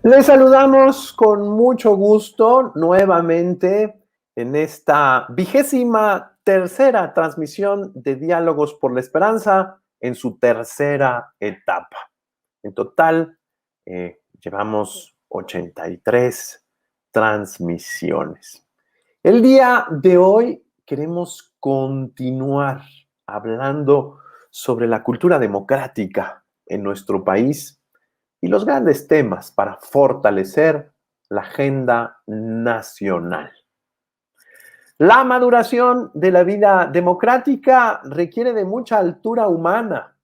Les saludamos con mucho gusto nuevamente en esta 23ª transmisión de Diálogos por la Esperanza en su tercera etapa. En total, llevamos 83 transmisiones. El día de hoy queremos continuar hablando sobre la cultura democrática en nuestro país y los grandes temas para fortalecer la agenda nacional. La maduración de la vida democrática requiere de mucha altura humana,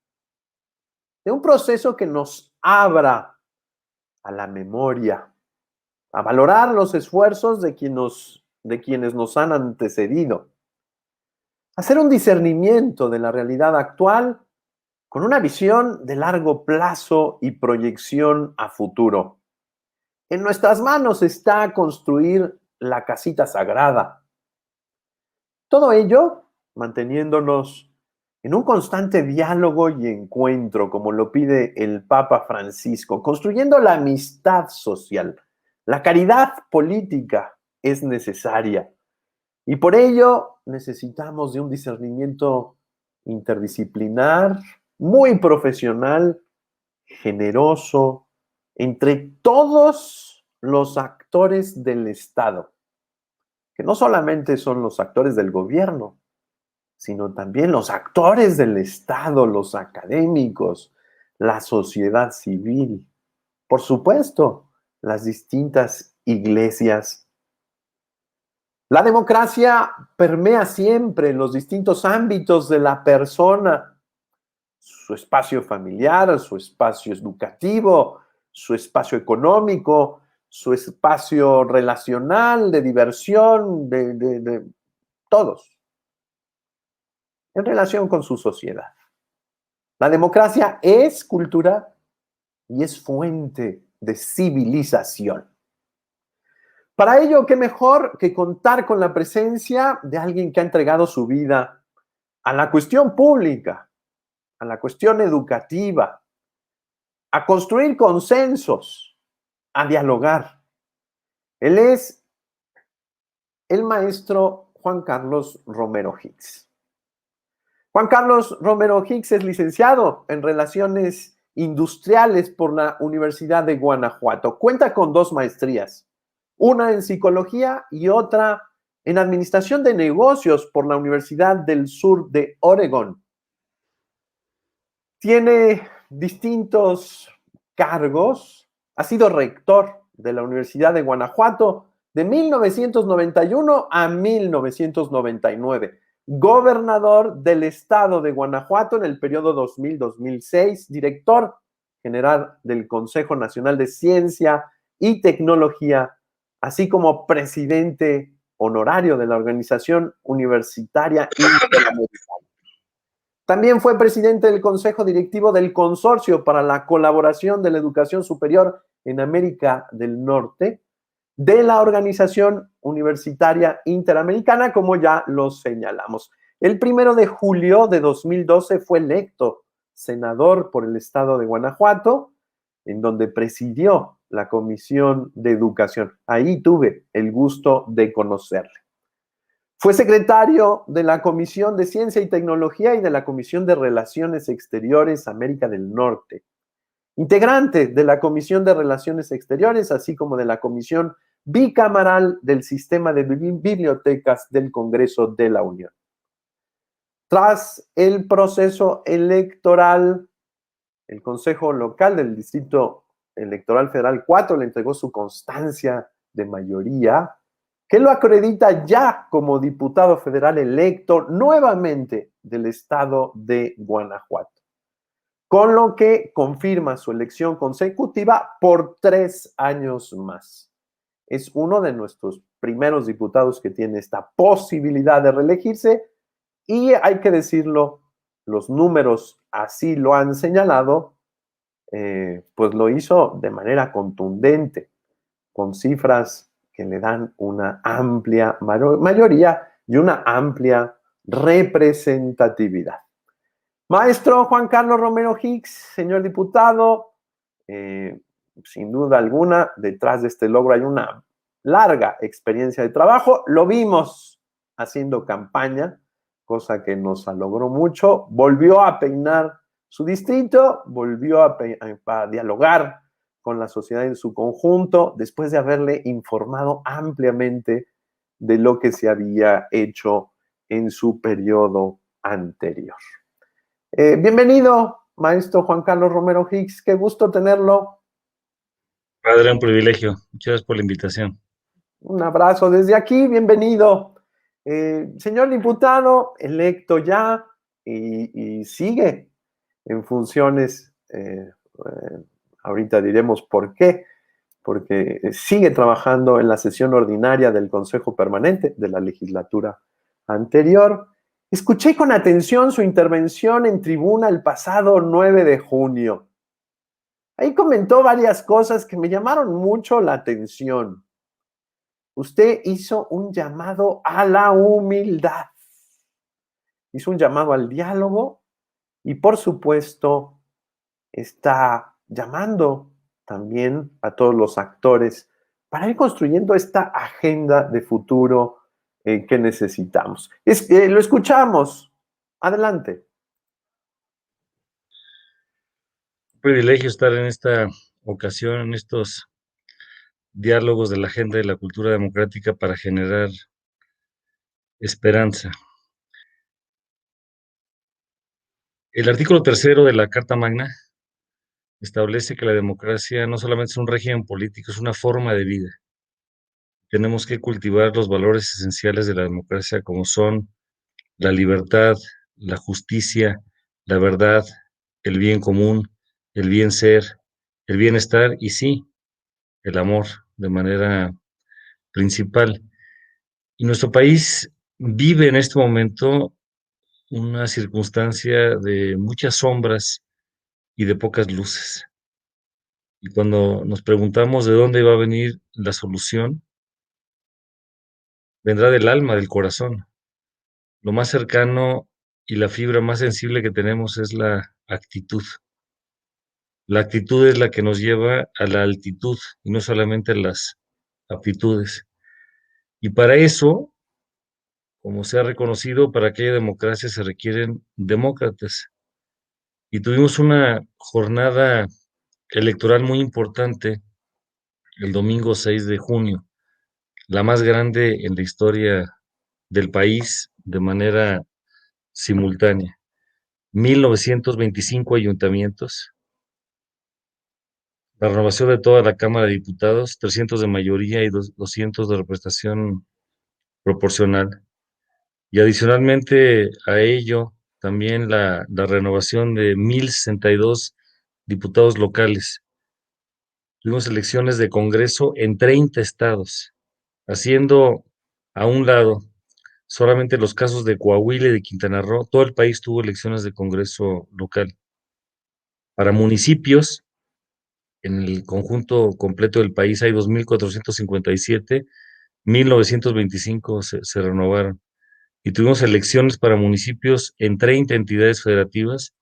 de un proceso que nos abra a la memoria, a valorar los esfuerzos de quienes nos han antecedido, hacer un discernimiento de la realidad actual con una visión de largo plazo y proyección a futuro. En nuestras manos está construir la casita sagrada. Todo ello manteniéndonos en un constante diálogo y encuentro, como lo pide el Papa Francisco, construyendo la amistad social. La caridad política es necesaria y por ello necesitamos de un discernimiento interdisciplinar, muy profesional, generoso, entre todos los actores del Estado, que no solamente son los actores del gobierno, sino también los actores del Estado, los académicos, la sociedad civil, por supuesto, las distintas iglesias. La democracia permea siempre los distintos ámbitos de la persona, su espacio familiar, su espacio educativo, su espacio económico, su espacio relacional, de diversión, de todos, en relación con su sociedad. La democracia es cultura y es fuente de civilización. Para ello, qué mejor que contar con la presencia de alguien que ha entregado su vida a la cuestión pública, a la cuestión educativa, a construir consensos, a dialogar. Él es el maestro Juan Carlos Romero Hicks. Juan Carlos Romero Hicks es licenciado en Relaciones Industriales por la Universidad de Guanajuato. Cuenta con 2 maestrías, una en Psicología y otra en Administración de Negocios por la Universidad del Sur de Oregón. Tiene distintos cargos, ha sido rector de la Universidad de Guanajuato de 1991 a 1999, gobernador del estado de Guanajuato en el periodo 2000-2006, director general del Consejo Nacional de Ciencia y Tecnología, así como presidente honorario de la Organización Universitaria Interamericana. También fue presidente del Consejo Directivo del Consorcio para la Colaboración de la Educación Superior en América del Norte, de la Organización Universitaria Interamericana, como ya lo señalamos. El 1 de julio de 2012 fue electo senador por el estado de Guanajuato, en donde presidió la Comisión de Educación. Ahí tuve el gusto de conocerle. Fue secretario de la Comisión de Ciencia y Tecnología y de la Comisión de Relaciones Exteriores América del Norte. Integrante de la Comisión de Relaciones Exteriores, así como de la Comisión Bicameral del Sistema de Bibliotecas del Congreso de la Unión. Tras el proceso electoral, el Consejo Local del Distrito Electoral Federal 4 le entregó su constancia de mayoría, que lo acredita ya como diputado federal electo nuevamente del estado de Guanajuato, con lo que confirma su elección consecutiva por 3 años más. Es uno de nuestros primeros diputados que tiene esta posibilidad de reelegirse y hay que decirlo, los números así lo han señalado, pues lo hizo de manera contundente, con cifras que le dan una amplia mayoría y una amplia representatividad. Maestro Juan Carlos Romero Hicks, señor diputado, sin duda alguna, detrás de este logro hay una larga experiencia de trabajo. Lo vimos haciendo campaña, cosa que nos logró mucho. Volvió a peinar su distrito, volvió a dialogar con la sociedad en su conjunto, después de haberle informado ampliamente de lo que se había hecho en su periodo anterior. Bienvenido, maestro Juan Carlos Romero Hicks, qué gusto tenerlo. Padre, un privilegio. Muchas gracias por la invitación. Un abrazo desde aquí, bienvenido. Señor diputado, electo ya y sigue en funciones, ahorita diremos por qué, porque sigue trabajando en la sesión ordinaria del Consejo Permanente de la legislatura anterior. Escuché con atención su intervención en tribuna el pasado 9 de junio. Ahí comentó varias cosas que me llamaron mucho la atención. Usted hizo un llamado a la humildad, hizo un llamado al diálogo y por supuesto está llamando también a todos los actores para ir construyendo esta agenda de futuro que necesitamos. Lo escuchamos. Adelante. Un privilegio estar en esta ocasión, en estos diálogos de la agenda de la cultura democrática para generar esperanza. El artículo tercero de la Carta Magna establece que la democracia no solamente es un régimen político, es una forma de vida. Tenemos que cultivar los valores esenciales de la democracia como son la libertad, la justicia, la verdad, el bien común, el bien ser, el bienestar y sí, el amor de manera principal. Y nuestro país vive en este momento una circunstancia de muchas sombras y de pocas luces. Y cuando nos preguntamos de dónde va a venir la solución, vendrá del alma, del corazón. Lo más cercano y la fibra más sensible que tenemos es la actitud. La actitud es la que nos lleva a la altitud y no solamente a las aptitudes. Y para eso, como se ha reconocido, para aquella democracia se requieren demócratas. Y tuvimos una jornada electoral muy importante el domingo 6 de junio, la más grande en la historia del país de manera simultánea. 1925 ayuntamientos, la renovación de toda la Cámara de Diputados, 300 de mayoría y 200 de representación proporcional. Y adicionalmente a ello, también la renovación de 1062 diputados locales. Tuvimos elecciones de Congreso en 30 estados, haciendo a un lado solamente los casos de Coahuila y de Quintana Roo. Todo el país tuvo elecciones de Congreso local. Para municipios, en el conjunto completo del país hay 2.457, 1.925 se renovaron. Y tuvimos elecciones para municipios en 30 entidades federativas,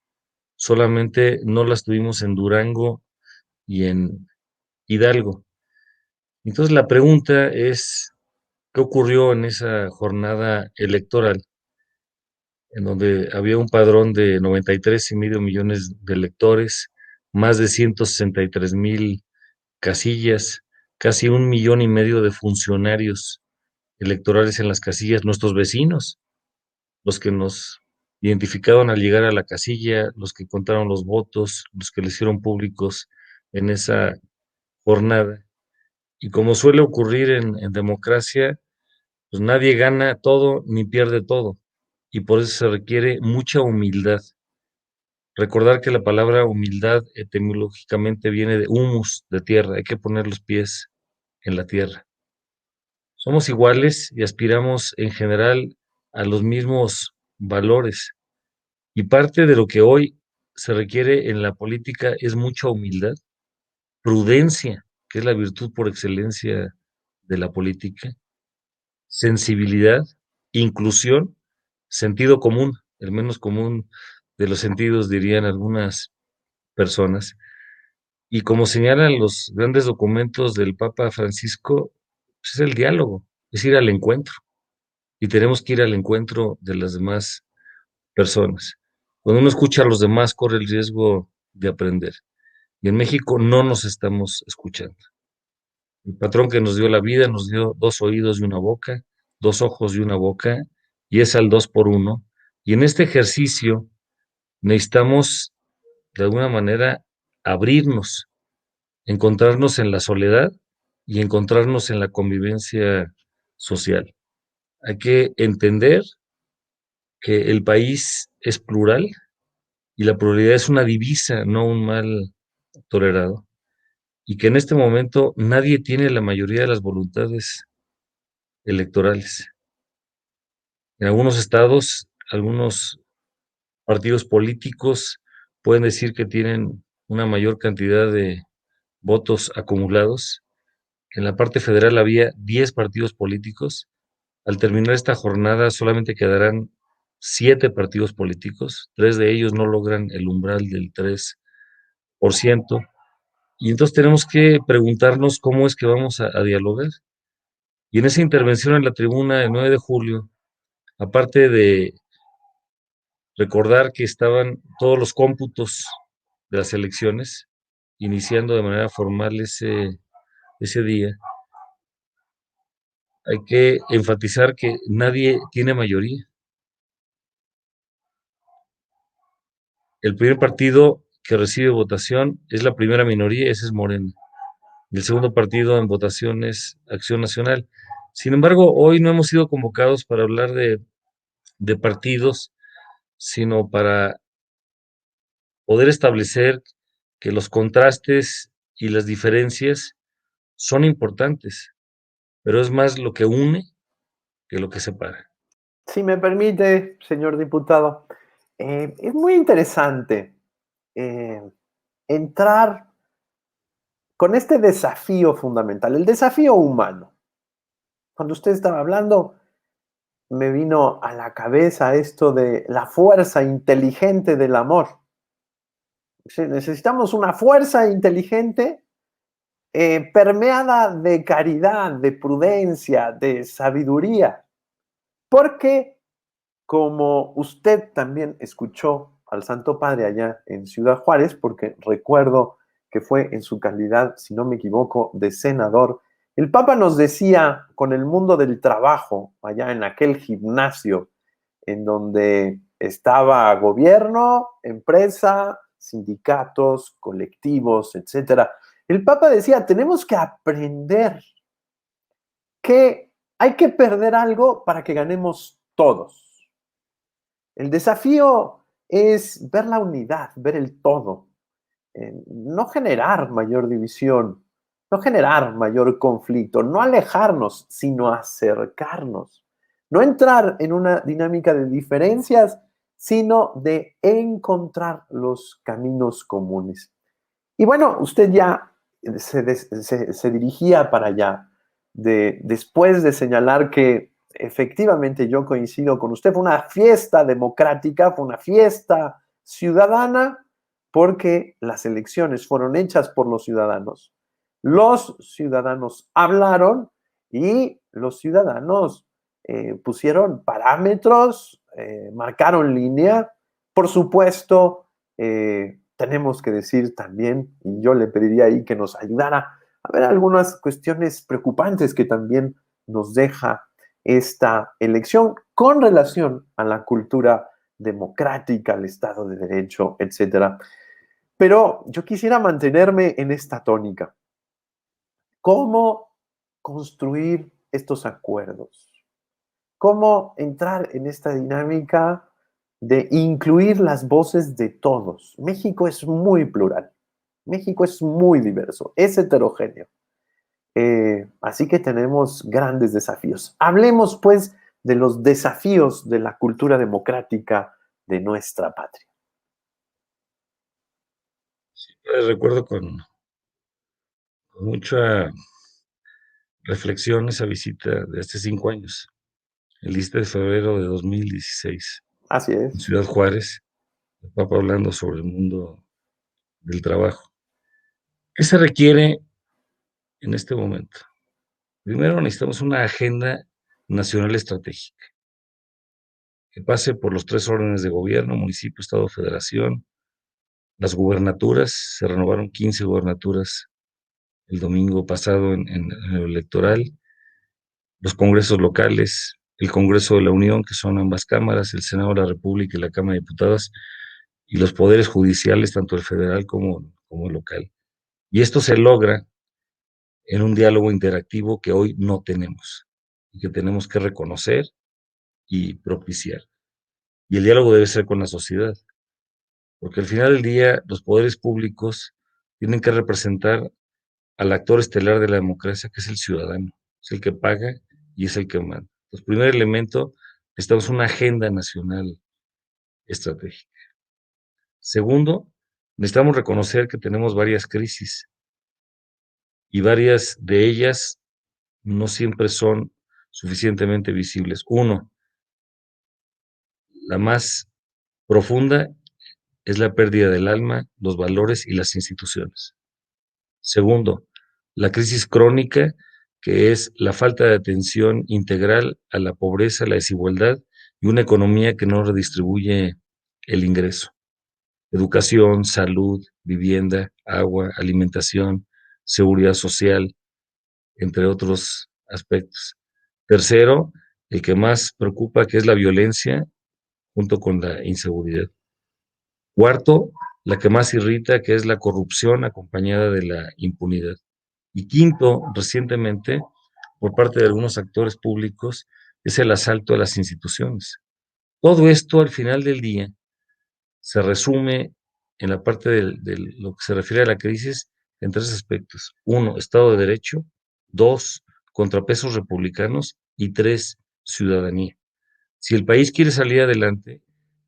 solamente no las tuvimos en Durango y en Hidalgo. Entonces la pregunta es, ¿qué ocurrió en esa jornada electoral, en donde había un padrón de 93,5 millones de electores, más de 163,000 casillas, casi 1,5 millones de funcionarios electorales en las casillas, nuestros vecinos, los que nos identificaron al llegar a la casilla, los que contaron los votos, los que le hicieron públicos en esa jornada? Y como suele ocurrir en democracia, pues nadie gana todo ni pierde todo. Y por eso se requiere mucha humildad. Recordar que la palabra humildad etimológicamente viene de humus, de tierra. Hay que poner los pies en la tierra. Somos iguales y aspiramos en general a los mismos valores. Y parte de lo que hoy se requiere en la política es mucha humildad, prudencia, que es la virtud por excelencia de la política, sensibilidad, inclusión, sentido común, el menos común de los sentidos, dirían algunas personas. Y como señalan los grandes documentos del Papa Francisco, pues es el diálogo, es ir al encuentro. Y tenemos que ir al encuentro de las demás personas. Cuando uno escucha a los demás, corre el riesgo de aprender. Y en México no nos estamos escuchando. El patrón que nos dio la vida nos dio dos oídos y una boca, dos ojos y una boca, y es al 2 por 1. Y en este ejercicio necesitamos, de alguna manera, abrirnos, encontrarnos en la soledad y encontrarnos en la convivencia social. Hay que entender que el país es plural y la pluralidad es una divisa, no un mal tolerado, y que en este momento nadie tiene la mayoría de las voluntades electorales. En algunos estados, algunos partidos políticos pueden decir que tienen una mayor cantidad de votos acumulados. En la parte federal había 10 partidos políticos. Al terminar esta jornada solamente quedarán 7 partidos políticos. 3 de ellos no logran el umbral del 3%. Y entonces tenemos que preguntarnos cómo es que vamos a dialogar. Y en esa intervención en la tribuna el 9 de julio, aparte de recordar que estaban todos los cómputos de las elecciones, iniciando de manera formal ese día, hay que enfatizar que nadie tiene mayoría. El primer partido que recibe votación es la primera minoría, ese es Morena. Y el segundo partido en votación es Acción Nacional. Sin embargo, hoy no hemos sido convocados para hablar de partidos, sino para poder establecer que los contrastes y las diferencias son importantes, pero es más lo que une que lo que separa. Si me permite, señor diputado, es muy interesante eh, entrar con este desafío fundamental, el desafío humano. Cuando usted estaba hablando, me vino a la cabeza esto de la fuerza inteligente del amor. Sí, necesitamos una fuerza inteligente permeada de caridad, de prudencia, de sabiduría, porque como usted también escuchó al Santo Padre allá en Ciudad Juárez, porque recuerdo que fue en su calidad, si no me equivoco, de senador, el Papa nos decía con el mundo del trabajo, allá en aquel gimnasio, en donde estaba gobierno, empresa, sindicatos, colectivos, etcétera. El Papa decía, tenemos que aprender que hay que perder algo para que ganemos todos. El desafío es ver la unidad, ver el todo, no generar mayor división, no generar mayor conflicto, no alejarnos, sino acercarnos, no entrar en una dinámica de diferencias, sino de encontrar los caminos comunes. Y bueno, usted ya se dirigía para allá, después de señalar que efectivamente yo coincido con usted, fue una fiesta democrática, fue una fiesta ciudadana, porque las elecciones fueron hechas por los ciudadanos. Los ciudadanos hablaron y los ciudadanos pusieron parámetros, marcaron línea. Por supuesto, tenemos que decir también, y yo le pediría ahí que nos ayudara a ver algunas cuestiones preocupantes que también nos deja esta elección con relación a la cultura democrática, al Estado de Derecho, etcétera. Pero yo quisiera mantenerme en esta tónica. ¿Cómo construir estos acuerdos? ¿Cómo entrar en esta dinámica de incluir las voces de todos? México es muy plural, México es muy diverso, es heterogéneo. Así que tenemos grandes desafíos. Hablemos pues de los desafíos de la cultura democrática de nuestra patria. Recuerdo con mucha reflexión esa visita de hace 5 años, el 10 de febrero de 2016, Así en es. Ciudad Juárez, el Papa hablando sobre el mundo del trabajo. ¿Qué se requiere en este momento? Primero necesitamos una agenda nacional estratégica que pase por los 3 órdenes de gobierno, municipio, estado, federación, las gubernaturas, se renovaron 15 gubernaturas el domingo pasado en lo electoral, los congresos locales, el Congreso de la Unión, que son ambas cámaras, el Senado de la República y la Cámara de Diputados, y los poderes judiciales, tanto el federal como el local. Y esto se logra en un diálogo interactivo que hoy no tenemos y que tenemos que reconocer y propiciar. Y el diálogo debe ser con la sociedad, porque al final del día los poderes públicos tienen que representar al actor estelar de la democracia, que es el ciudadano, es el que paga y es el que manda. Entonces, primer elemento, necesitamos una agenda nacional estratégica. Segundo, necesitamos reconocer que tenemos varias crisis y varias de ellas no siempre son suficientemente visibles. Uno, la más profunda es la pérdida del alma, los valores y las instituciones. Segundo, la crisis crónica, que es la falta de atención integral a la pobreza, la desigualdad y una economía que no redistribuye el ingreso. Educación, salud, vivienda, agua, alimentación, seguridad social, entre otros aspectos. Tercero, el que más preocupa, que es la violencia junto con la inseguridad. Cuarto, la que más irrita, que es la corrupción acompañada de la impunidad. Y quinto, recientemente, por parte de algunos actores públicos, es el asalto a las instituciones. Todo esto, al final del día, se resume en la parte de lo que se refiere a la crisis en 3 aspectos. Uno, Estado de Derecho. Dos, contrapesos republicanos. Y 3, ciudadanía. Si el país quiere salir adelante,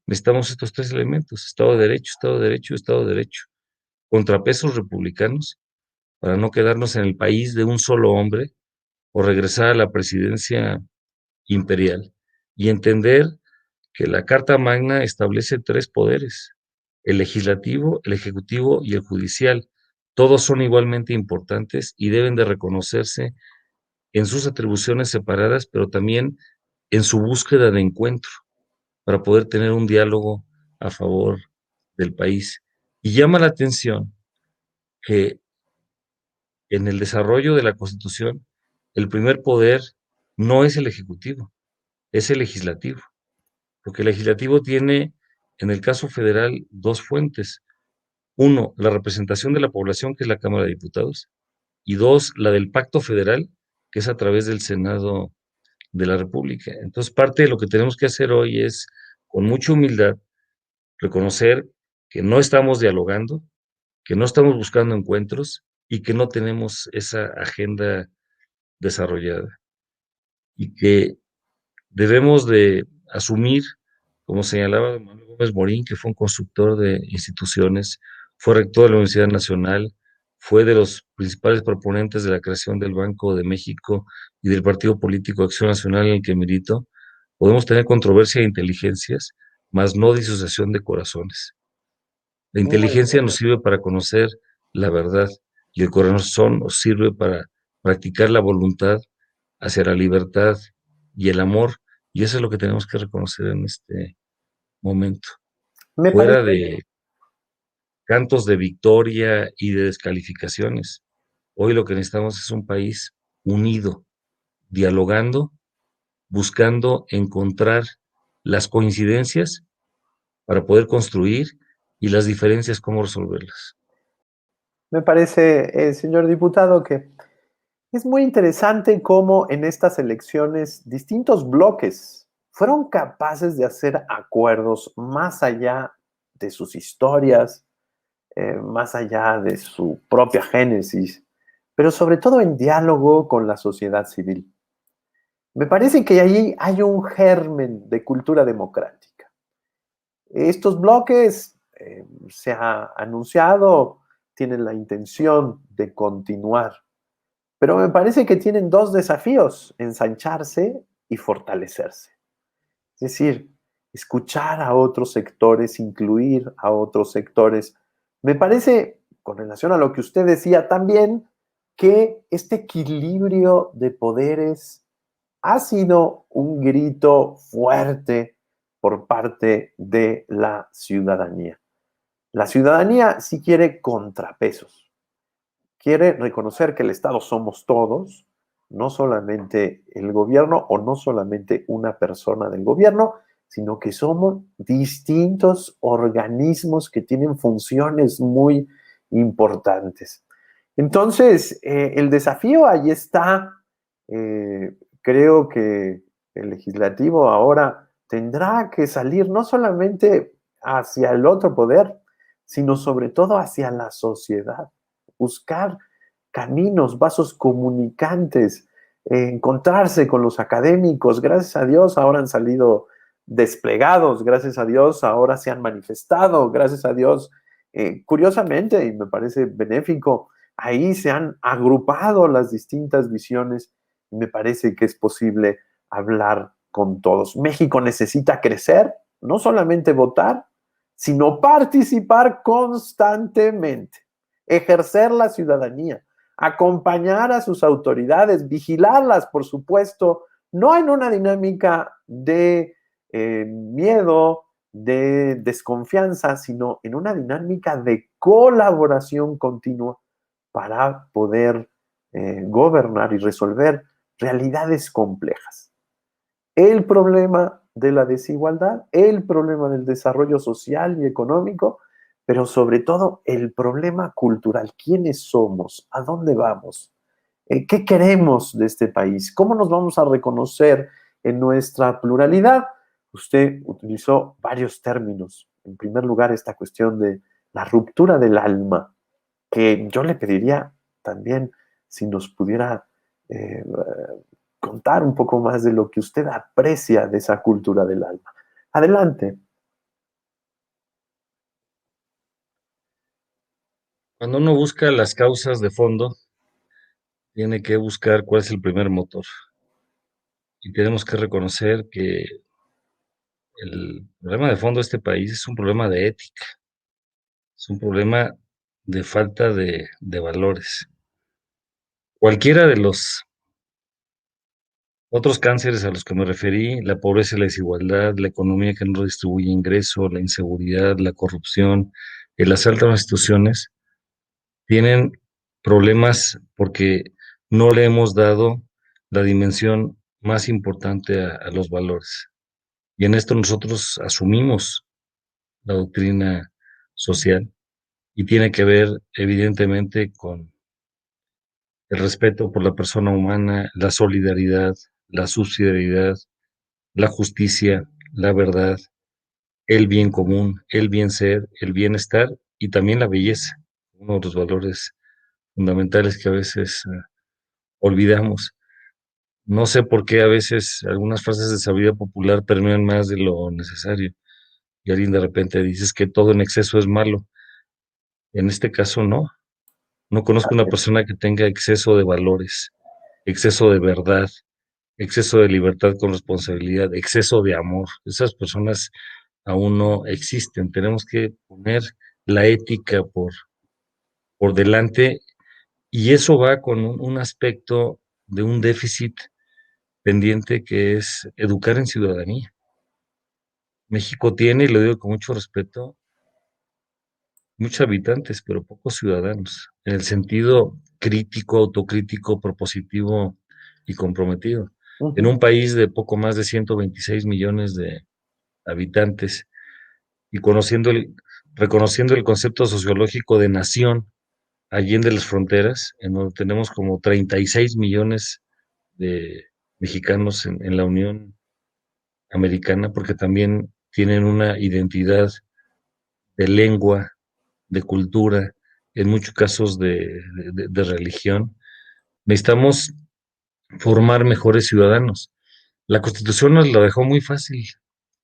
necesitamos estos 3 elementos: Estado de Derecho, Estado de Derecho, Estado de Derecho. Contrapesos republicanos, para no quedarnos en el país de un solo hombre o regresar a la presidencia imperial. Y entender que la Carta Magna establece 3 poderes: el legislativo, el ejecutivo y el judicial. Todos son igualmente importantes y deben de reconocerse en sus atribuciones separadas, pero también en su búsqueda de encuentro para poder tener un diálogo a favor del país. Y llama la atención que en el desarrollo de la Constitución, el primer poder no es el ejecutivo, es el legislativo, porque el legislativo tiene, en el caso federal, 2 fuentes. Uno, la representación de la población, que es la Cámara de Diputados, y dos, la del Pacto Federal, que es a través del Senado de la República. Entonces, parte de lo que tenemos que hacer hoy es, con mucha humildad, reconocer que no estamos dialogando, que no estamos buscando encuentros y que no tenemos esa agenda desarrollada. Y que debemos de asumir, como señalaba Manuel Gómez Morín, que fue un constructor de instituciones, fue rector de la Universidad Nacional, fue de los principales proponentes de la creación del Banco de México y del partido político Acción Nacional en el que milito. Podemos tener controversia de inteligencias, mas no disociación de corazones. La Muy inteligencia bien. nos sirve para conocer la verdad y el corazón nos sirve para practicar la voluntad hacia la libertad y el amor, y eso es lo que tenemos que reconocer en este momento. Me Fuera parece, de cantos de victoria y de descalificaciones, hoy lo que necesitamos es un país unido, dialogando, buscando encontrar las coincidencias para poder construir y las diferencias, cómo resolverlas. me parece, señor diputado, que es muy interesante cómo en estas elecciones distintos bloques fueron capaces de hacer acuerdos más allá de sus historias, más allá de su propia génesis, pero sobre todo en diálogo con la sociedad civil. Me parece que allí hay un germen de cultura democrática. Estos bloques, se ha anunciado, tienen la intención de continuar, pero me parece que tienen dos desafíos: ensancharse y fortalecerse. Es decir, escuchar a otros sectores, incluir a otros sectores. Me parece con relación a lo que usted decía también, que este equilibrio de poderes ha sido un grito fuerte por parte de la ciudadanía. La ciudadanía sí quiere contrapesos, quiere reconocer que el Estado somos todos, no solamente el gobierno o no solamente una persona del gobierno, sino que somos distintos organismos que tienen funciones muy importantes. Entonces, el desafío ahí está. Creo que el legislativo ahora tendrá que salir no solamente hacia el otro poder, sino sobre todo hacia la sociedad, buscar caminos, vasos comunicantes, encontrarse con los académicos. Gracias a Dios ahora han salido desplegados, gracias a Dios ahora se han manifestado, gracias a Dios, curiosamente, y me parece benéfico, ahí se han agrupado las distintas visiones y me parece que es posible hablar con todos. México necesita crecer, no solamente votar, sino participar constantemente, ejercer la ciudadanía, acompañar a sus autoridades, vigilarlas, por supuesto, no en una dinámica de miedo, de desconfianza, sino en una dinámica de colaboración continua para poder gobernar y resolver realidades complejas. El problema de la desigualdad, el problema del desarrollo social y económico, pero sobre todo el problema cultural. ¿Quiénes somos? ¿A dónde vamos? ¿Qué queremos de este país? ¿Cómo nos vamos a reconocer en nuestra pluralidad? Usted utilizó varios términos. En primer lugar, esta cuestión de la ruptura del alma, que yo le pediría también si nos pudiera eh, contar un poco más de lo que usted aprecia de esa cultura del alma. Adelante. Cuando uno busca las causas de fondo, tiene que buscar cuál es el primer motor. Y tenemos que reconocer que el problema de fondo de este país es un problema de ética, es un problema de falta de valores. Cualquiera de los otros cánceres a los que me referí, la pobreza y la desigualdad, la economía que no distribuye ingresos, la inseguridad, la corrupción, el asalto a las instituciones, tienen problemas porque no le hemos dado la dimensión más importante a los valores. Y en esto nosotros asumimos la doctrina social y tiene que ver evidentemente con el respeto por la persona humana, la solidaridad, la subsidiariedad, la justicia, la verdad, el bien común, el bien ser, el bienestar y también la belleza, uno de los valores fundamentales que a veces olvidamos. No sé por qué a veces algunas frases de sabiduría popular permean más de lo necesario y alguien de repente dice que todo en exceso es malo. En este caso no. No conozco una persona que tenga exceso de valores, exceso de verdad, exceso de libertad con responsabilidad, exceso de amor. Esas personas aún no existen. Tenemos que poner la ética por delante y eso va con un aspecto de un déficit pendiente que es educar en ciudadanía. México tiene, y lo digo con mucho respeto, muchos habitantes, pero pocos ciudadanos, en el sentido crítico, autocrítico, propositivo y comprometido. Uh En -huh. un país de poco más de 126 millones de habitantes y reconociendo el concepto sociológico de nación allende las fronteras, en donde tenemos como 36 millones de mexicanos en la Unión Americana, porque también tienen una identidad de lengua, de cultura, en muchos casos de religión. Necesitamos formar mejores ciudadanos. La Constitución nos lo dejó muy fácil.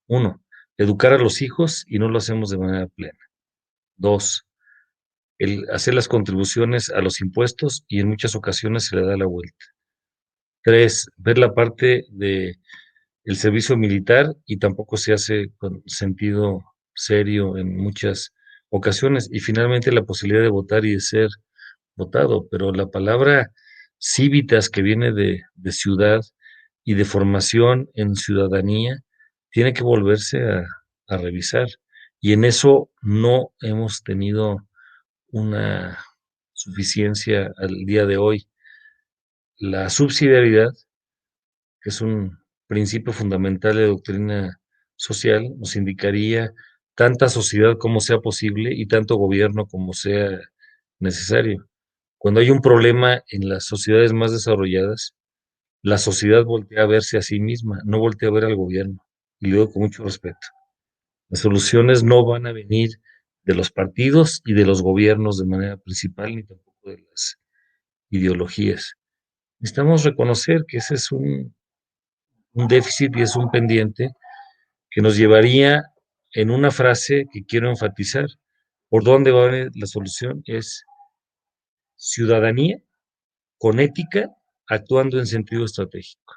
Uno, educar a los hijos y no lo hacemos de manera plena. Dos, el hacer las contribuciones a los impuestos y en muchas ocasiones se le da la vuelta. Tres, ver la parte de el servicio militar y tampoco se hace con sentido serio en muchas ocasiones y finalmente la posibilidad de votar y de ser votado, pero la palabra civitas que viene de ciudad y de formación en ciudadanía tiene que volverse a revisar y en eso no hemos tenido una suficiencia al día de hoy. La subsidiariedad, que es un principio fundamental de doctrina social, nos indicaría tanta sociedad como sea posible y tanto gobierno como sea necesario. Cuando hay un problema en las sociedades más desarrolladas, la sociedad voltea a verse a sí misma, no voltea a ver al gobierno. Y lo digo con mucho respeto. Las soluciones no van a venir de los partidos y de los gobiernos de manera principal, ni tampoco de las ideologías. Necesitamos reconocer que ese es un déficit y es un pendiente que nos llevaría en una frase que quiero enfatizar. ¿Por dónde va a venir la solución? Es ciudadanía con ética actuando en sentido estratégico.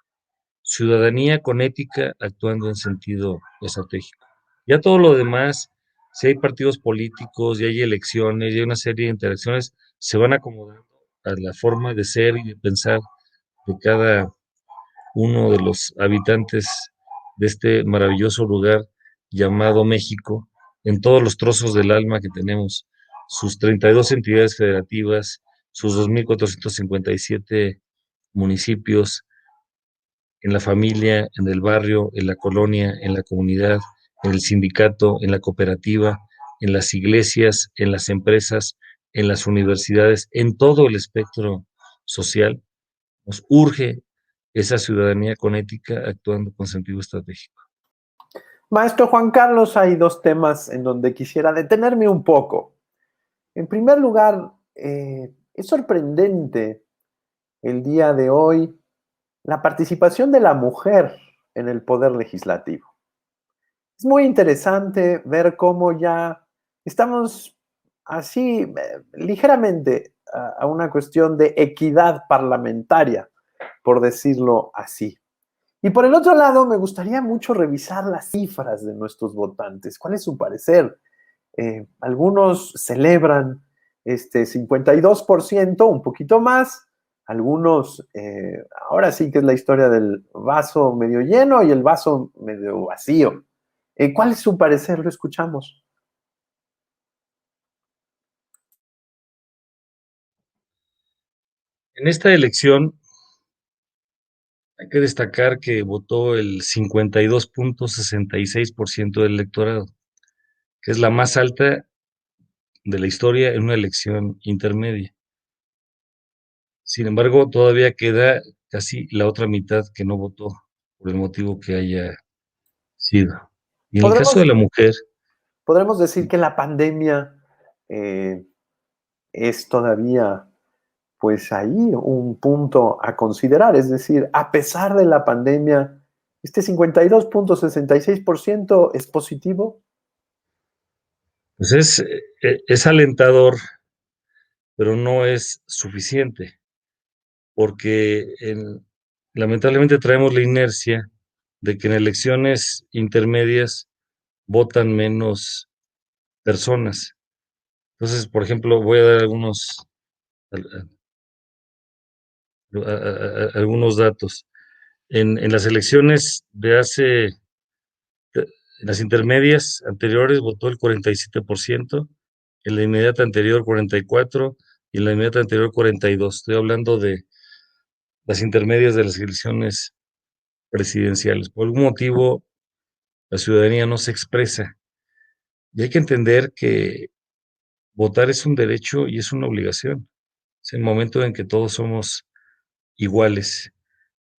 Ciudadanía con ética actuando en sentido estratégico. Ya todo lo demás, si hay partidos políticos, y hay elecciones, y hay una serie de interacciones, se van acomodando a la forma de ser y de pensar de cada uno de los habitantes de este maravilloso lugar llamado México, en todos los trozos del alma que tenemos, sus 32 entidades federativas, sus 2.457 municipios, en la familia, en el barrio, en la colonia, en la comunidad, en el sindicato, en la cooperativa, en las iglesias, en las empresas, en las universidades, en todo el espectro social, nos urge esa ciudadanía con ética actuando con sentido estratégico. Maestro Juan Carlos, hay dos temas en donde quisiera detenerme un poco. En primer lugar, es sorprendente el día de hoy la participación de la mujer en el poder legislativo. Es muy interesante ver cómo ya estamos así ligeramente a una cuestión de equidad parlamentaria, por decirlo así. Y por el otro lado, me gustaría mucho revisar las cifras de nuestros votantes. ¿Cuál es su parecer? Algunos celebran este 52%, un poquito más. Algunos, ahora sí que es la historia del vaso medio lleno y el vaso medio vacío. ¿Cuál es su parecer? Lo escuchamos. En esta elección hay que destacar que votó el 52.66% del electorado, que es la más alta de la historia en una elección intermedia. Sin embargo, todavía queda casi la otra mitad que no votó por el motivo que haya sido. Y en el caso de ¿Podremos, la mujer, podremos decir que la pandemia eh, es todavía, pues ahí, un punto a considerar? Es decir, a pesar de la pandemia, este 52.66% es positivo. pues es alentador, pero no es suficiente, porque lamentablemente traemos la inercia de que en elecciones intermedias votan menos personas. Entonces, por ejemplo, voy a dar algunos datos. En las elecciones en las intermedias anteriores votó el 47%, en la inmediata anterior 44% y en la inmediata anterior 42%. Estoy hablando de las intermedias de las elecciones presidenciales. Por algún motivo, la ciudadanía no se expresa. Y hay que entender que votar es un derecho y es una obligación. Es el momento en que todos somos iguales.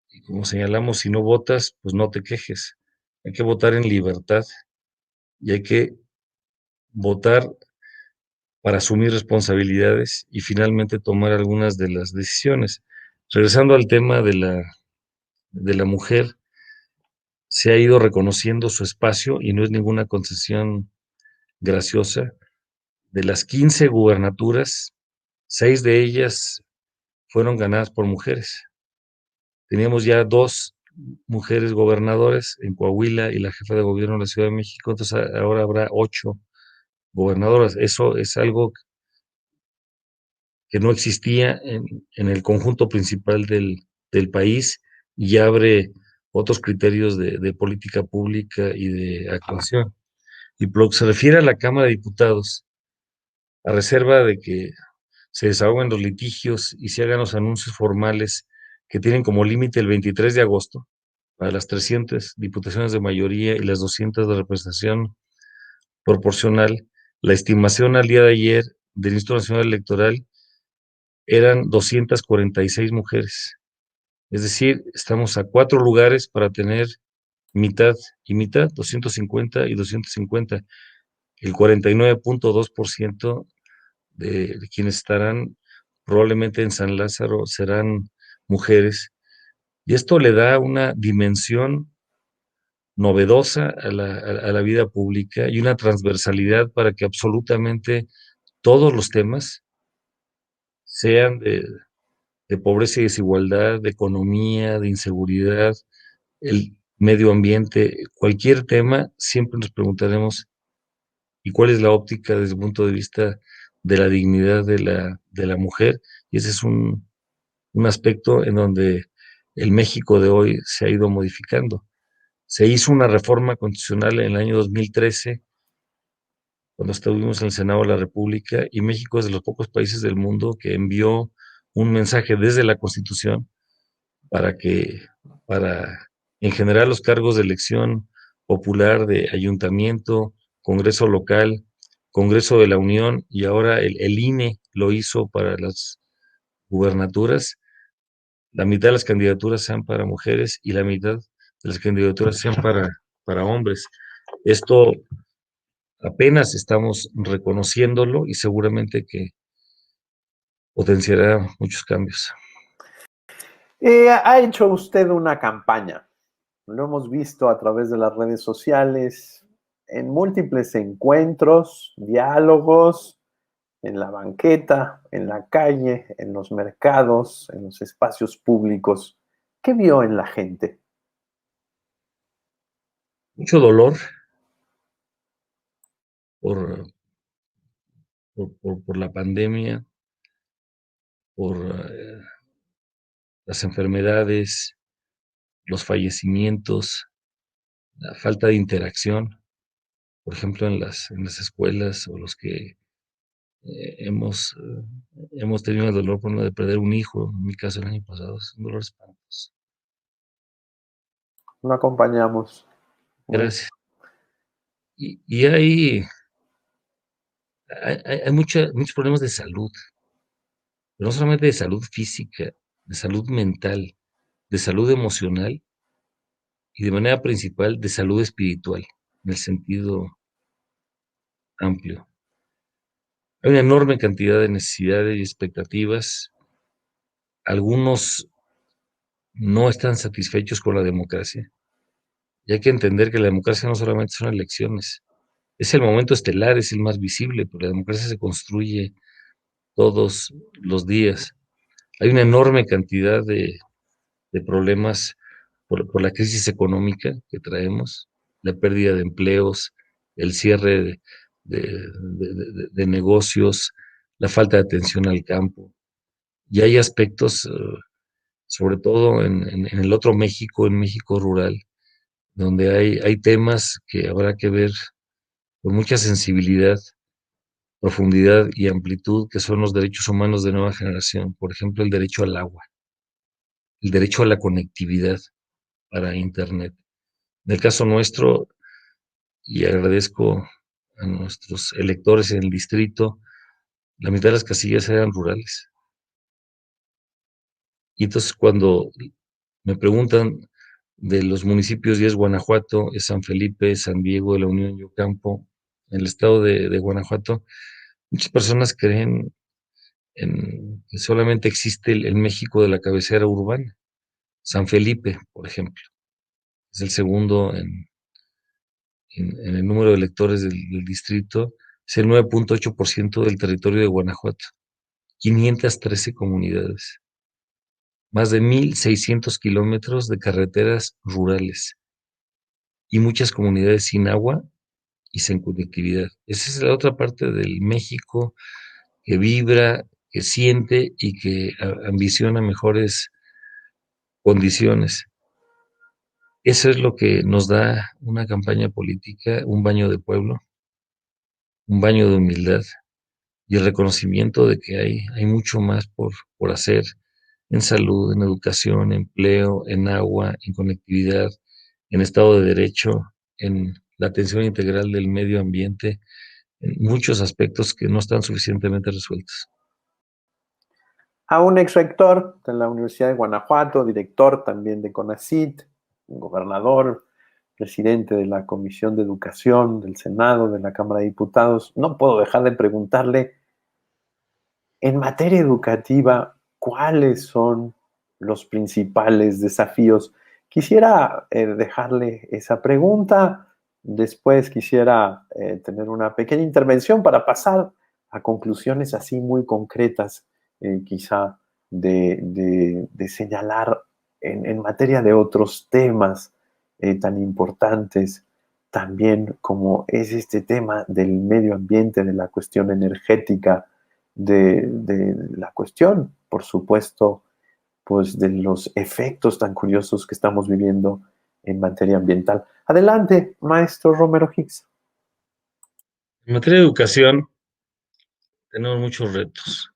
Y como señalamos, si no votas, pues no te quejes. Hay que votar en libertad y hay que votar para asumir responsabilidades y finalmente tomar algunas de las decisiones. Regresando al tema de la mujer, se ha ido reconociendo su espacio y no es ninguna concesión graciosa. De las 15 gubernaturas, 6 de ellas fueron ganadas por mujeres. Teníamos ya 2 mujeres gobernadoras en Coahuila y la jefa de gobierno de la Ciudad de México, entonces ahora habrá 8 gobernadoras. Eso es algo que no existía en el conjunto principal del país y abre otros criterios de política pública y de actuación. Y por lo que se refiere a la Cámara de Diputados, a reserva de que se desahoguen los litigios y se hagan los anuncios formales que tienen como límite el 23 de agosto para las 300 diputaciones de mayoría y las 200 de representación proporcional, la estimación al día de ayer del Instituto Nacional Electoral eran 246 mujeres. Es decir, estamos a 4 lugares para tener mitad y mitad, 250 y 250. El 49.2% de quienes estarán probablemente en San Lázaro serán mujeres. Y esto le da una dimensión novedosa a la vida pública y una transversalidad para que absolutamente todos los temas, sean de pobreza y desigualdad, de economía, de inseguridad, el medio ambiente, cualquier tema, siempre nos preguntaremos, ¿y cuál es la óptica desde el punto de vista de la dignidad de la mujer? Y ese es un aspecto en donde el México de hoy se ha ido modificando. Se hizo una reforma constitucional en el año 2013, cuando estuvimos en el Senado de la República, y México es de los pocos países del mundo que envió un mensaje desde la Constitución para que, para, en general, los cargos de elección popular de ayuntamiento, Congreso local, Congreso de la Unión, y ahora el INE lo hizo para las gubernaturas, la mitad de las candidaturas sean para mujeres y la mitad de las candidaturas sean para hombres. Esto apenas estamos reconociéndolo y seguramente que potenciará muchos cambios. Ha hecho usted una campaña. Lo hemos visto a través de las redes sociales, en múltiples encuentros, diálogos, en la banqueta, en la calle, en los mercados, en los espacios públicos. ¿Qué vio en la gente? Mucho dolor por, por la pandemia, por las enfermedades, los fallecimientos, la falta de interacción, por ejemplo, en las escuelas, o los que hemos tenido el dolor por no de perder un hijo, en mi caso el año pasado, es un dolor espantoso. No acompañamos. Gracias. Y hay muchos problemas de salud, pero no solamente de salud física, de salud mental, de salud emocional y de manera principal de salud espiritual, en el sentido amplio. Hay una enorme cantidad de necesidades y expectativas. Algunos no están satisfechos con la democracia. Y hay que entender que la democracia no solamente son elecciones, es el momento estelar, es el más visible, pero la democracia se construye todos los días. Hay una enorme cantidad de problemas por la crisis económica que traemos, la pérdida de empleos, el cierre de negocios, la falta de atención al campo. Y hay aspectos, sobre todo en el otro México, en México rural, donde hay temas que habrá que ver con mucha sensibilidad, profundidad y amplitud, que son los derechos humanos de nueva generación. Por ejemplo, el derecho al agua, el derecho a la conectividad para Internet. En el caso nuestro, y agradezco a nuestros electores en el distrito, la mitad de las casillas eran rurales. Y entonces cuando me preguntan de los municipios, y es Guanajuato, es San Felipe, San Diego de la Unión y Ocampo, en el estado de Guanajuato, muchas personas creen que solamente existe el México de la cabecera urbana. San Felipe, por ejemplo, es el segundo en el número de electores del distrito, es el 9.8% del territorio de Guanajuato, 513 comunidades, más de 1,600 kilómetros de carreteras rurales y muchas comunidades sin agua y sin conectividad. Esa es la otra parte del México que vibra, que siente y que ambiciona mejores condiciones. Eso es lo que nos da una campaña política, un baño de pueblo, un baño de humildad y el reconocimiento de que hay mucho más por hacer en salud, en educación, empleo, en agua, en conectividad, en Estado de Derecho, en la atención integral del medio ambiente, en muchos aspectos que no están suficientemente resueltos. A un ex rector de la Universidad de Guanajuato, director también de CONACYT, gobernador, presidente de la Comisión de Educación del Senado, de la Cámara de Diputados, no puedo dejar de preguntarle, en materia educativa, ¿cuáles son los principales desafíos? Quisiera dejarle esa pregunta, después quisiera tener una pequeña intervención para pasar a conclusiones así muy concretas, quizá de señalar en materia de otros temas tan importantes, también como es este tema del medio ambiente, de la cuestión energética, de la cuestión, por supuesto, pues de los efectos tan curiosos que estamos viviendo en materia ambiental. Adelante, maestro Romero Hicks. En materia de educación tenemos muchos retos.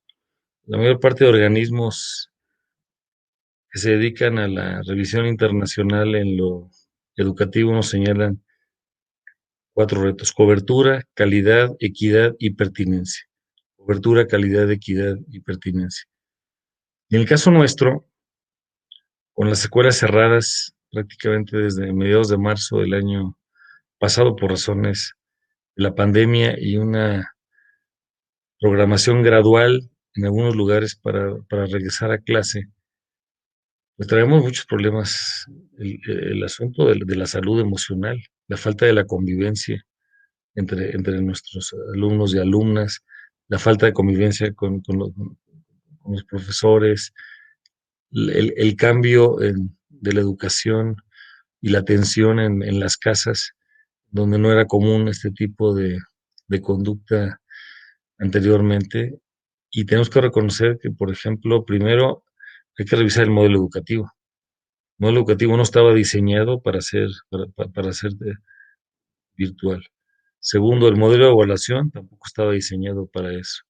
La mayor parte de organismos que se dedican a la revisión internacional en lo educativo nos señalan 4 retos: cobertura, calidad, equidad y pertinencia. Cobertura, calidad, equidad y pertinencia. Y en el caso nuestro, con las escuelas cerradas prácticamente desde mediados de marzo del año pasado por razones de la pandemia y una programación gradual en algunos lugares para regresar a clase, pues traemos muchos problemas. El asunto de la salud emocional, la falta de la convivencia entre nuestros alumnos y alumnas, la falta de convivencia con los profesores, el cambio de la educación y la atención en las casas, donde no era común este tipo de conducta anteriormente. Y tenemos que reconocer que, por ejemplo, primero hay que revisar el modelo educativo. El modelo educativo no estaba diseñado para ser virtual. Segundo, el modelo de evaluación tampoco estaba diseñado para eso.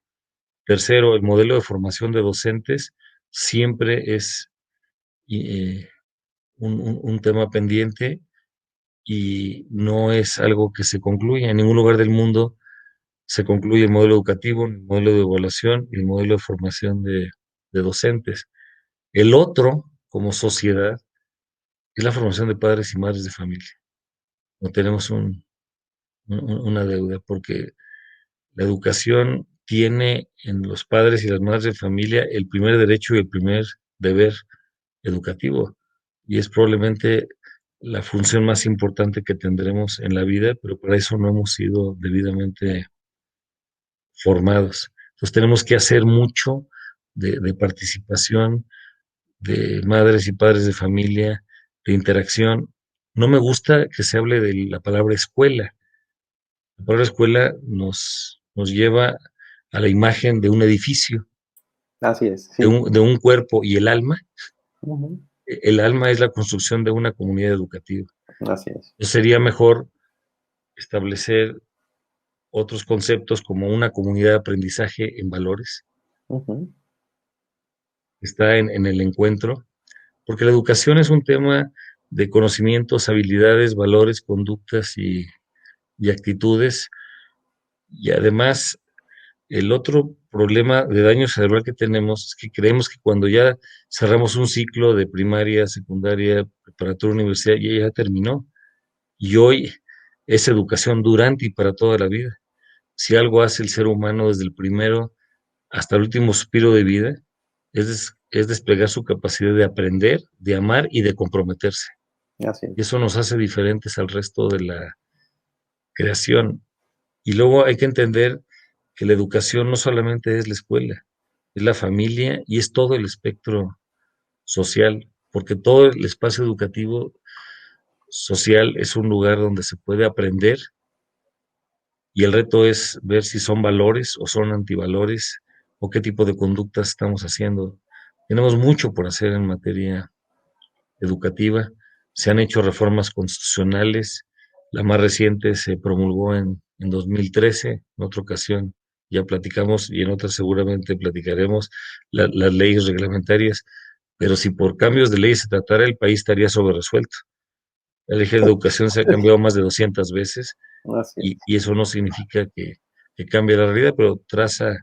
Tercero, el modelo de formación de docentes siempre es eh, un tema pendiente y no es algo que se concluya. En ningún lugar del mundo se concluye el modelo educativo, el modelo de evaluación y el modelo de formación de docentes. El otro, como sociedad, es la formación de padres y madres de familia. No tenemos una deuda porque la educación tiene en los padres y las madres de familia el primer derecho y el primer deber educativo. Y es probablemente la función más importante que tendremos en la vida, pero para eso no hemos sido debidamente formados. Entonces tenemos que hacer mucho de participación de madres y padres de familia, de interacción. No me gusta que se hable de la palabra escuela. La palabra escuela nos lleva a la imagen de un edificio, Así es, sí. de un cuerpo y el alma. Uh -huh. El alma es la construcción de una comunidad educativa. Así es. Entonces sería mejor establecer otros conceptos como una comunidad de aprendizaje en valores, Uh -huh. que está en el encuentro, porque la educación es un tema de conocimientos, habilidades, valores, conductas y actitudes, y además el otro problema de daño cerebral que tenemos es que creemos que cuando ya cerramos un ciclo de primaria, secundaria, preparatoria, universidad, ya terminó. Y hoy es educación durante y para toda la vida. Si algo hace el ser humano desde el primero hasta el último suspiro de vida, es desplegar su capacidad de aprender, de amar y de comprometerse. Así Y es. eso nos hace diferentes al resto de la creación. Y luego hay que entender que la educación no solamente es la escuela, es la familia y es todo el espectro social, porque todo el espacio educativo social es un lugar donde se puede aprender y el reto es ver si son valores o son antivalores o qué tipo de conductas estamos haciendo. Tenemos mucho por hacer en materia educativa. Se han hecho reformas constitucionales. La más reciente se promulgó en 2013. En otra ocasión ya platicamos y en otra seguramente platicaremos las leyes reglamentarias. Pero si por cambios de ley se tratara, el país estaría sobre resuelto. La ley de educación se ha cambiado más de 200 veces Así es. y eso no significa que cambie la realidad, pero traza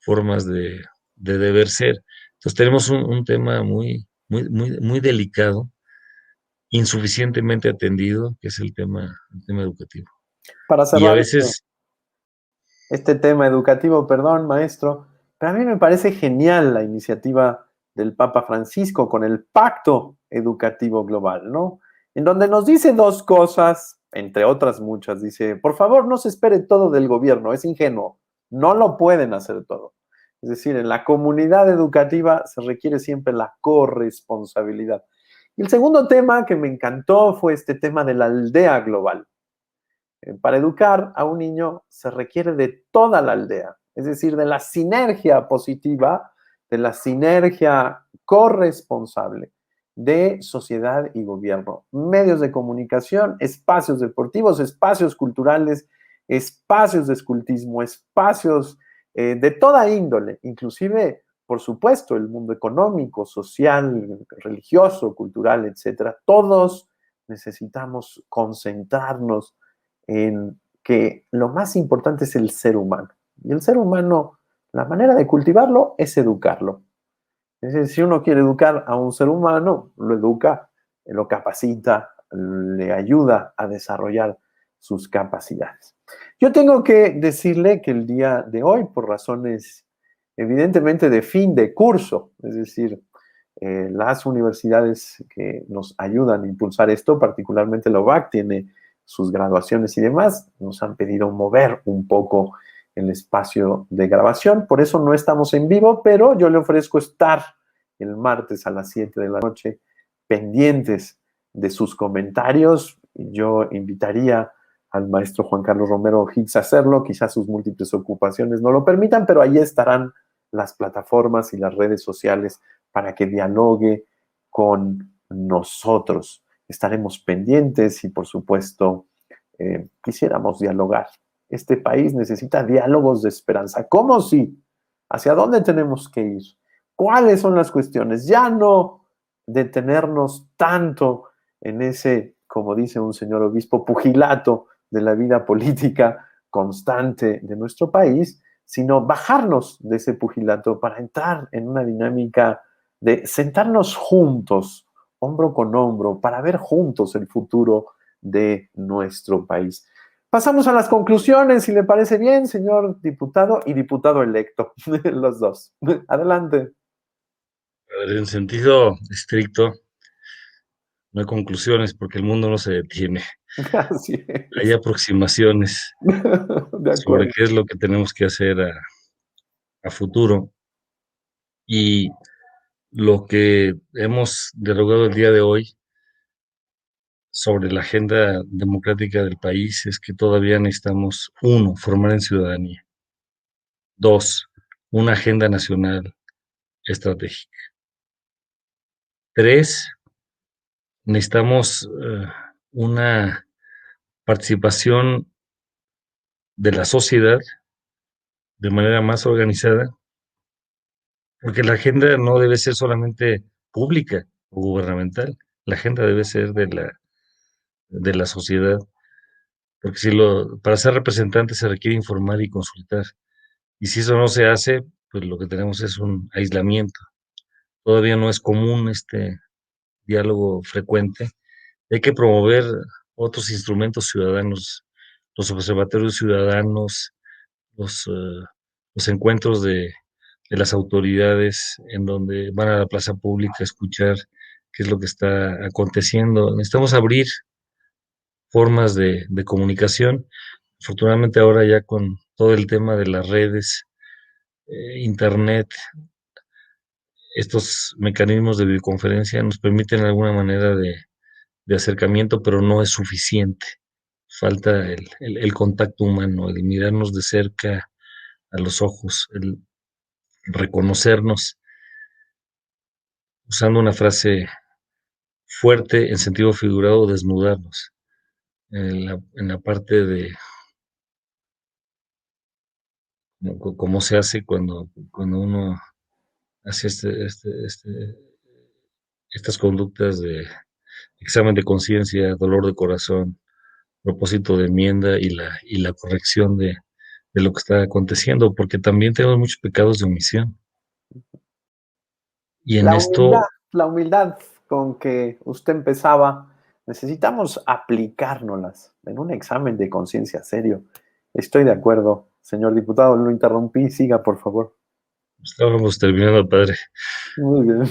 formas de deber ser. Entonces tenemos un tema muy delicado, insuficientemente atendido, que es el tema educativo. Para Y a cerrar veces, este tema educativo, perdón, maestro, pero a mí me parece genial la iniciativa del Papa Francisco con el Pacto Educativo Global, ¿no? En donde nos dice dos cosas, entre otras muchas, dice, por favor, no se espere todo del gobierno, es ingenuo, no lo pueden hacer todo. Es decir, en la comunidad educativa se requiere siempre la corresponsabilidad. Y el segundo tema que me encantó fue este tema de la aldea global. Para educar a un niño se requiere de toda la aldea, es decir, de la sinergia positiva, de la sinergia corresponsable de sociedad y gobierno, medios de comunicación, espacios deportivos, espacios culturales, espacios de escultismo, espacios de toda índole, inclusive, por supuesto, el mundo económico, social, religioso, cultural, etcétera. Todos necesitamos concentrarnos en que lo más importante es el ser humano. Y el ser humano, la manera de cultivarlo es educarlo. Es decir, si uno quiere educar a un ser humano, lo educa, lo capacita, le ayuda a desarrollar sus capacidades. Yo tengo que decirle que el día de hoy, por razones evidentemente de fin de curso, es decir, las universidades que nos ayudan a impulsar esto, particularmente la UBAC, tiene sus graduaciones y demás, nos han pedido mover un poco el espacio de grabación, por eso no estamos en vivo, pero yo le ofrezco estar el martes a las 7 de la noche pendientes de sus comentarios. Yo invitaría al maestro Juan Carlos Romero Hicks a hacerlo, quizás sus múltiples ocupaciones no lo permitan, pero ahí estarán las plataformas y las redes sociales para que dialogue con nosotros. Estaremos pendientes y, por supuesto, quisiéramos dialogar. Este país necesita diálogos de esperanza. ¿Cómo sí? ¿Hacia dónde tenemos que ir? ¿Cuáles son las cuestiones? Ya no detenernos tanto en ese, como dice un señor obispo, pugilato de la vida política constante de nuestro país, sino bajarnos de ese pugilato para entrar en una dinámica de sentarnos juntos, hombro con hombro, para ver juntos el futuro de nuestro país. Pasamos a las conclusiones, si le parece bien, señor diputado y diputado electo, los dos. Adelante. en sentido estricto, no hay conclusiones porque el mundo no se detiene. Así Hay es. aproximaciones De sobre acuerdo. qué es lo que tenemos que hacer a futuro y lo que hemos derogado el día de hoy sobre la agenda democrática del país es que todavía necesitamos, uno, formar en ciudadanía; dos, una agenda nacional estratégica; tres, necesitamos una participación de la sociedad de manera más organizada, porque la agenda no debe ser solamente pública o gubernamental, la agenda debe ser de la sociedad, porque para ser representante se requiere informar y consultar. Y si eso no se hace, pues lo que tenemos es un aislamiento. Todavía no es común este diálogo frecuente. Hay que promover otros instrumentos ciudadanos, los observatorios ciudadanos, los, los encuentros de las autoridades en donde van a la plaza pública a escuchar qué es lo que está aconteciendo. Necesitamos abrir formas de comunicación. Afortunadamente ahora ya con todo el tema de las redes, internet, estos mecanismos de videoconferencia nos permiten alguna manera de acercamiento, pero no es suficiente. falta el contacto humano, el mirarnos de cerca a los ojos, el reconocernos, usando una frase fuerte en sentido figurado, desnudarnos. En la parte de cómo se hace cuando uno hace estas conductas de examen de conciencia, dolor de corazón, propósito de enmienda y la corrección de lo que está aconteciendo, porque también tenemos muchos pecados de omisión. Y en esto, La humildad con que usted empezaba, necesitamos aplicárnoslas en un examen de conciencia serio. Estoy de acuerdo, señor diputado, lo interrumpí, siga, por favor. estábamos terminando, padre. Muy bien.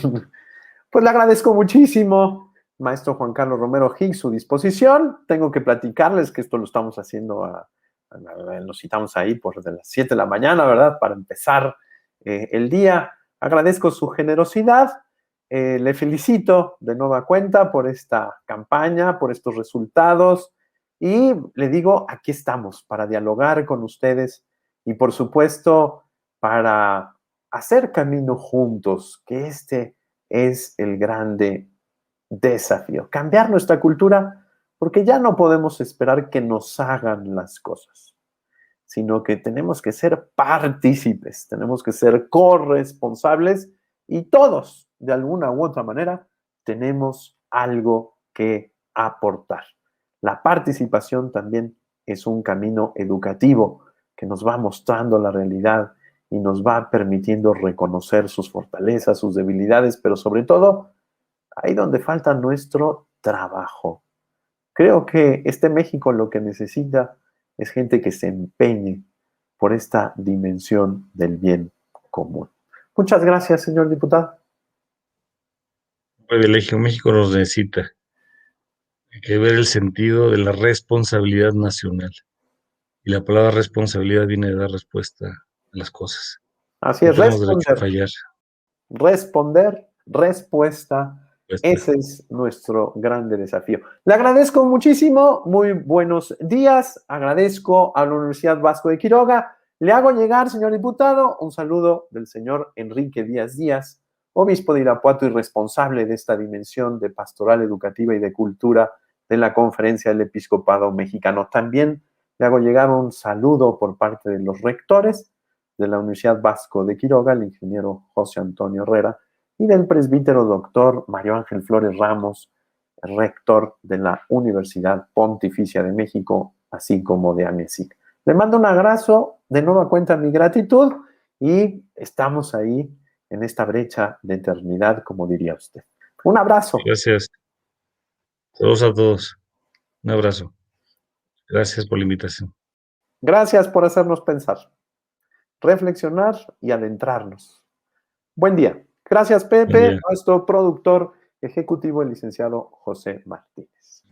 Pues le agradezco muchísimo, maestro Juan Carlos Romero Higgs, su disposición. Tengo que platicarles que esto lo estamos haciendo, nos citamos ahí por de las 7 de la mañana, ¿verdad? Para empezar el día. Agradezco su generosidad. Le felicito de nueva cuenta por esta campaña, por estos resultados. Y le digo, aquí estamos para dialogar con ustedes y, por supuesto, para hacer camino juntos, que este es el grande desafío. Cambiar nuestra cultura, porque ya no podemos esperar que nos hagan las cosas, sino que tenemos que ser partícipes, tenemos que ser corresponsables y todos, de alguna u otra manera, tenemos algo que aportar. La participación también es un camino educativo que nos va mostrando la realidad y nos va permitiendo reconocer sus fortalezas, sus debilidades, pero sobre todo, ahí donde falta nuestro trabajo. Creo que este México lo que necesita es gente que se empeñe por esta dimensión del bien común. Muchas gracias, señor diputado. Un privilegio, México nos necesita. Hay que ver el sentido de la responsabilidad nacional. Y la palabra responsabilidad viene de dar respuesta a las cosas. Así No es, tenemos derecho a responder, fallar. responder, respuesta. Respuesta. Ese es nuestro grande desafío. Le agradezco muchísimo, muy buenos días. Agradezco a la Universidad Vasco de Quiroga. Le hago llegar, señor diputado, un saludo del señor Enrique Díaz Díaz, obispo de Irapuato y responsable de esta dimensión de pastoral educativa y de cultura de la Conferencia del Episcopado Mexicano. También le hago llegar un saludo por parte de los rectores de la Universidad Vasco de Quiroga, el ingeniero José Antonio Herrera, y del presbítero doctor Mario Ángel Flores Ramos, rector de la Universidad Pontificia de México, así como de AMESIC. Le mando un abrazo, de nueva cuenta mi gratitud, y estamos ahí en esta brecha de eternidad, como diría usted. Un abrazo. Gracias. Saludos a todos. Un abrazo. Gracias por la invitación. Gracias por hacernos pensar, reflexionar y adentrarnos. Buen día. Gracias, Buen Pepe, día. nuestro productor ejecutivo, el licenciado José Martínez.